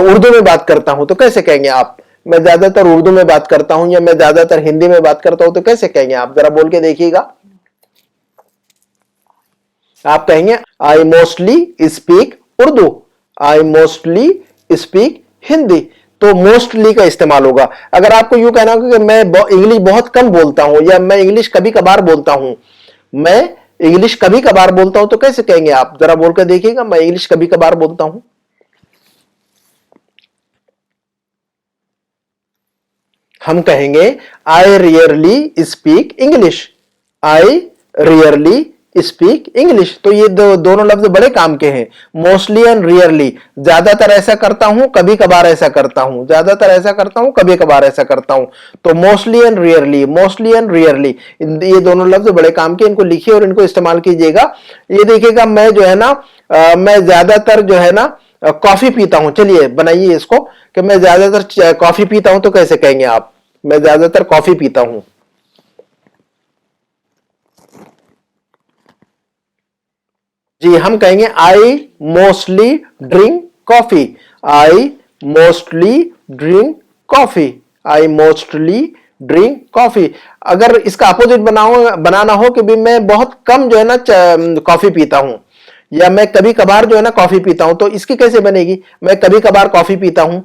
उर्दू में बात करता हूं, तो कैसे कहेंगे आप, मैं ज्यादातर उर्दू में बात करता हूं या मैं ज्यादातर हिंदी में बात करता हूं, तो कैसे कहेंगे आप, जरा बोल के देखिएगा। आप कहेंगे I mostly speak Urdu, I mostly speak Hindi, तो मोस्टली का इस्तेमाल होगा। अगर आपको यूं कहना होगा कि मैं इंग्लिश बहुत कम बोलता हूं या मैं इंग्लिश कभी कभार बोलता हूं, मैं इंग्लिश कभी कभार बोलता हूं, तो कैसे कहेंगे आप, जरा बोलकर देखिएगा, मैं इंग्लिश कभी कभार बोलता हूं। हम कहेंगे I rarely speak English, I rarely speak English. तो ये दोनों लफ्ज बड़े काम के हैं, मोस्टली एंड रियरली। ज्यादातर ऐसा करता हूं, कभी कभार ऐसा करता हूं, ज्यादातर ऐसा करता हूं, कभी कभार ऐसा करता हूं। तो mostly and rarely, mostly and rarely, ये दोनों लफ्ज बड़े काम के, इनको लिखिए और इनको इस्तेमाल कीजिएगा। ये देखिएगा, मैं जो है ना मैं ज्यादातर जो है ना कॉफी पीता हूं। चलिए बनाइए इसको कि मैं ज्यादातर कॉफी पीता हूं, तो कैसे कहेंगे आप, मैं ज्यादातर कॉफी पीता हूं। जी, हम कहेंगे I mostly drink coffee, I mostly drink coffee, I mostly drink coffee. अगर इसका अपोजिट बनाना हो कि भी मैं बहुत कम जो है ना कॉफी पीता हूं या मैं कभी कभार जो है ना कॉफी पीता हूं, तो इसकी कैसे बनेगी, मैं कभी कभार कॉफी पीता हूं,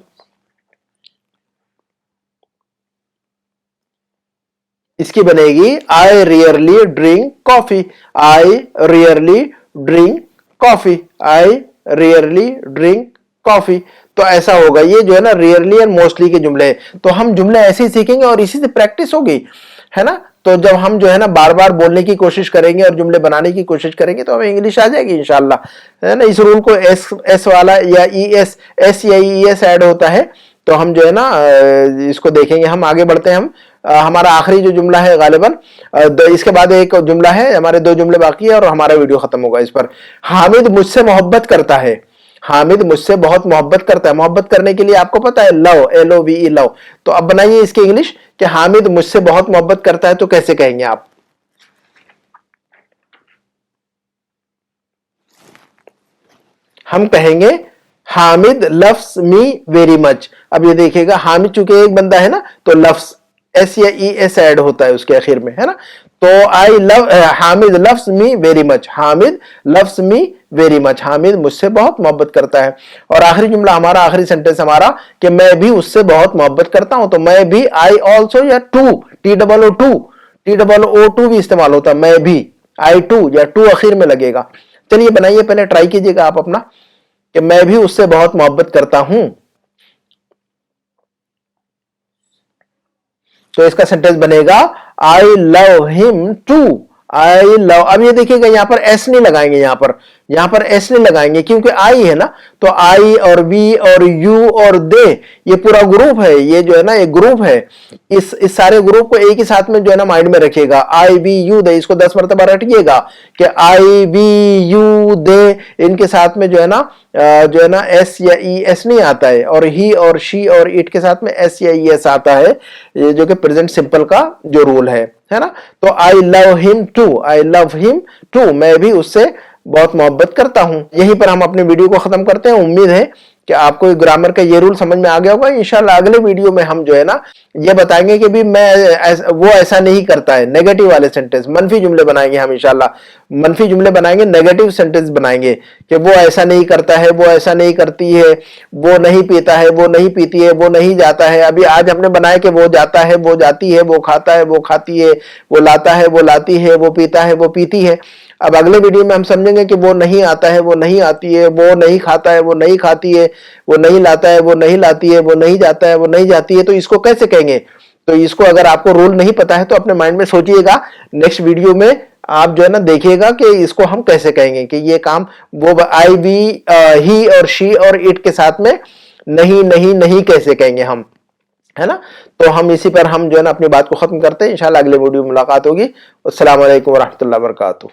इसकी बनेगी आई रियरली ड्रिंक कॉफी, आई रियरली ड्रिंक कॉफी, आई रियरली ड्रिंक कॉफी। तो ऐसा होगा, ये जो है ना रियरली एंड मोस्टली के जुमले, तो हम जुमले ऐसे ही सीखेंगे और इसी से प्रैक्टिस होगी, है ना। तो जब हम जो है ना बार बार बोलने की कोशिश करेंगे और जुमले बनाने की कोशिश करेंगे तो हमें इंग्लिश आ जाएगी इंशाल्लाह, है ना। इस रूल को एस एस वाला या ई एस, एस या ई एस ऐड होता है, तो हम जो है ना इसको देखेंगे। हम आगे बढ़ते हैं, हम हमारा आखिरी जो जुमला है गालिबन, इसके बाद एक जुमला है, हमारे दो जुमले बाकी है और हमारा वीडियो खत्म होगा इस पर। हामिद मुझसे मोहब्बत करता है, हामिद मुझसे बहुत मोहब्बत करता है। मोहब्बत करने के लिए आपको पता है लव, LOVE लव। तो अब बनाइए इसकी इंग्लिश कि हामिद मुझसे बहुत मोहब्बत करता है, तो कैसे कहेंगे आप, हम कहेंगे Hamid loves me very much. अब ये देखिएगा, हामिद चूंकि एक बंदा है ना, तो लव्स एस या ई एस ऐड होता है उसके आखिर में, है ना। तो I love, Hamid loves me very much, Hamid loves me very much, Hamid मुझसे बहुत मोहब्बत करता है। और आखिरी जुमला हमारा, आखिरी सेंटेंस हमारा कि मैं भी उससे बहुत मोहब्बत करता हूं। तो मैं भी, आई ऑल्सो या टू, TOO2 भी इस्तेमाल होता है, मैं भी, आई टू या टू आखिर में लगेगा। चलिए बनाइए, पहले ट्राई कीजिएगा आप अपना कि मैं भी उससे बहुत मोहब्बत करता हूं। तो इसका सेंटेंस बनेगा I love him too, I love. अब ये देखिएगा, यहां पर एस नहीं लगाएंगे, यहां पर एस नहीं लगाएंगे क्योंकि आई है ना। तो आई और वी और यू और दे, ये पूरा ग्रुप है, ये जो है ना एक ग्रुप है। इस सारे ग्रुप को एक ही साथ में जो है ना माइंड में रखिएगा, आई वी यू दे, इसको 10 मरतबा रटिएगा कि आई वी यू दे, इनके साथ में जो है ना एस या ई एस नहीं आता है, और ही और शी और इट के साथ में एस या ई एस आता है, ये जो कि प्रेजेंट सिंपल का जो रूल है ना। तो I love him too, I love him too, मैं भी उससे बहुत मोहब्बत करता हूं। यहीं पर हम अपने वीडियो को खत्म करते हैं। उम्मीद है कि आपको ग्रामर का ये रूल समझ में आ गया होगा। इंशाल्लाह अगले वीडियो में हम जो है ना ये बताएंगे कि भी वो ऐसा नहीं करता है, नेगेटिव वाले सेंटेंस, मनफी जुमले बनाएंगे हम इंशाल्लाह। मनफी जुमले बनाएंगे, नेगेटिव सेंटेंस बनाएंगे कि वो ऐसा नहीं करता है, वो ऐसा नहीं करती है, वो नहीं पीता है, वो नहीं पीती है, वो नहीं जाता है। अभी आज हमने बनाया कि वो जाता है, वो जाती है, वो खाता है, वो खाती है, वो लाता है, वो लाती है, वो पीता है, वो पीती है। अब अगले वीडियो में हम समझेंगे कि वो नहीं आता है, वो नहीं आती है, वो नहीं खाता है, वो नहीं खाती है, वो नहीं लाता है, वो नहीं लाती है, वो नहीं जाता है, वो नहीं जाती है। तो इसको कैसे कहेंगे, तो इसको अगर आपको रूल नहीं पता है तो अपने माइंड में सोचिएगा, नेक्स्ट वीडियो में आप जो है ना देखिएगा कि इसको हम कैसे कहेंगे कि ये काम वो आई वी ही और शी और इट के साथ में नहीं नहीं नहीं कैसे कहेंगे हम, है ना। तो हम इसी पर हम जो है ना अपनी बात को खत्म करते हैं। इंशाल्लाह अगले वीडियो में मुलाकात होगी। अस्सलाम वालेकुम व रहमतुल्लाहि व बरकातुहू।